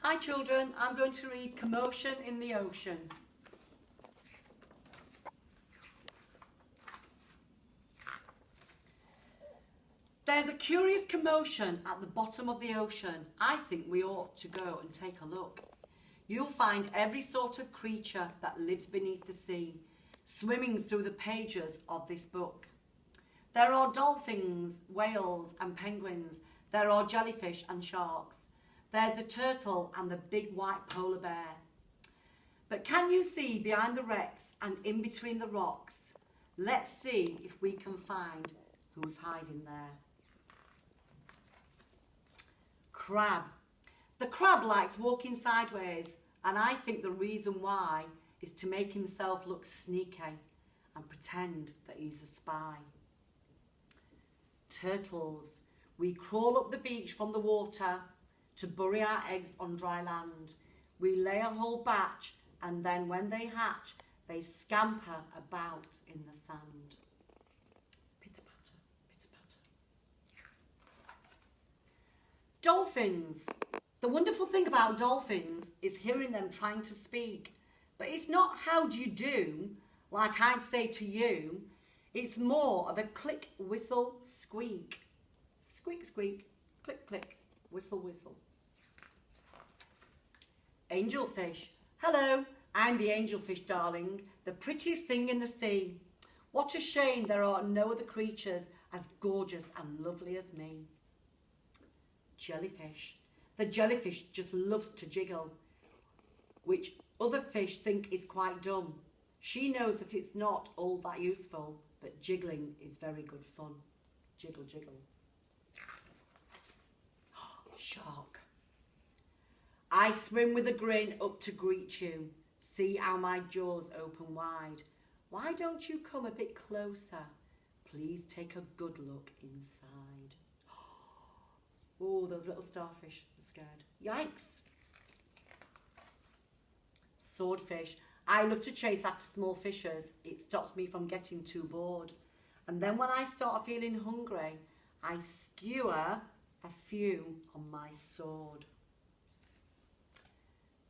Hi children, I'm going to read Commotion in the Ocean. There's a curious commotion at the bottom of the ocean. I think we ought to go and take a look. You'll find every sort of creature that lives beneath the sea, swimming through the pages of this book. There are dolphins, whales and penguins. There are jellyfish and sharks. There's the turtle and the big white polar bear. But can you see behind the wrecks and in between the rocks? Let's see if we can find who's hiding there. Crab. The crab likes walking sideways, and I think the reason why is to make himself look sneaky and pretend that he's a spy. Turtles. We crawl up the beach from the water to bury our eggs on dry land. We lay a whole batch, and then when they hatch, they scamper about in the sand. Pitter-patter, pitter-patter. Dolphins. The wonderful thing about dolphins is hearing them trying to speak. But it's not how do you do, like I'd say to you. It's more of a click, whistle, squeak. Squeak, squeak, click, click, whistle, whistle. Angelfish. Hello, I'm the angelfish, darling, the prettiest thing in the sea. What a shame there are no other creatures as gorgeous and lovely as me. Jellyfish. The jellyfish just loves to jiggle, which other fish think is quite dumb. She knows that it's not all that useful, but jiggling is very good fun. Jiggle, jiggle. Shark. I swim with a grin up to greet you. See how my jaws open wide. Why don't you come a bit closer? Please take a good look inside. Oh, those little starfish are scared. Yikes. Swordfish. I love to chase after small fishes. It stops me from getting too bored. And then when I start feeling hungry, I skewer a few on my sword.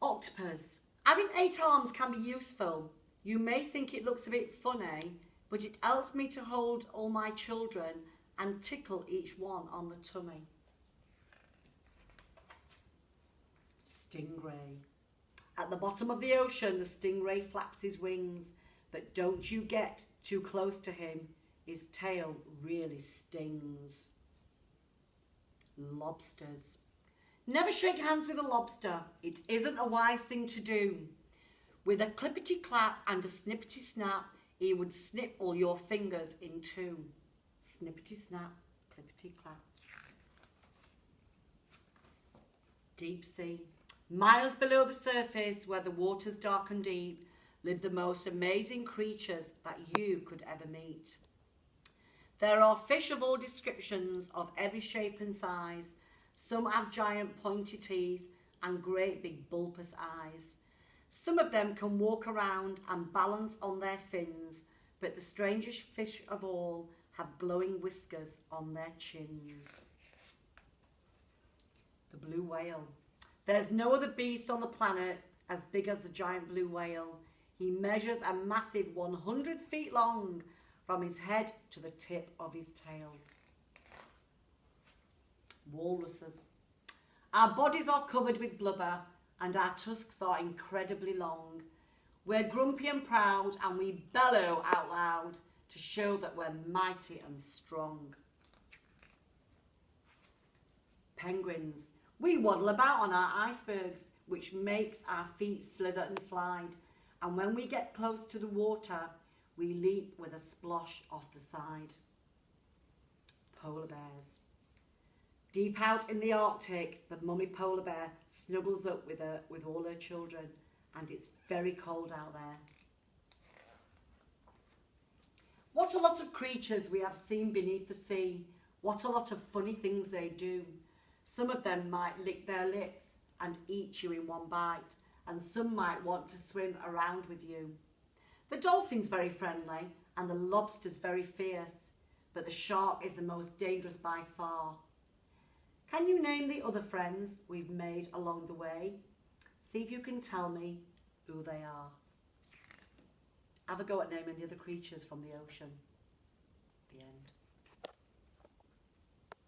Octopus. Having 8 arms can be useful. You may think it looks a bit funny, but it helps me to hold all my children and tickle each one on the tummy. Stingray. At the bottom of the ocean, the stingray flaps his wings, but don't you get too close to him. His tail really stings. Lobsters. Never shake hands with a lobster. It isn't a wise thing to do. With a clippity-clap and a snippety-snap, he would snip all your fingers in two. Snippety-snap, clippity-clap. Deep sea. Miles below the surface, where the water's dark and deep, live the most amazing creatures that you could ever meet. There are fish of all descriptions, of every shape and size. Some have giant pointy teeth and great big bulbous eyes. Some of them can walk around and balance on their fins, but the strangest fish of all have glowing whiskers on their chins. The blue whale. There's no other beast on the planet as big as the giant blue whale. He measures a massive 100 feet long from his head to the tip of his tail. Walruses. Our bodies are covered with blubber and our tusks are incredibly long. We're grumpy and proud and we bellow out loud to show that we're mighty and strong. Penguins. We waddle about on our icebergs, which makes our feet slither and slide. And when we get close to the water, we leap with a splosh off the side. Polar bears. Deep out in the Arctic, the mummy polar bear snuggles up with all her children, and it's very cold out there. What a lot of creatures we have seen beneath the sea. What a lot of funny things they do. Some of them might lick their lips and eat you in one bite, and some might want to swim around with you. The dolphin's very friendly, and the lobster's very fierce, but the shark is the most dangerous by far. Can you name the other friends we've made along the way? See if you can tell me who they are. Have a go at naming the other creatures from the ocean. The end.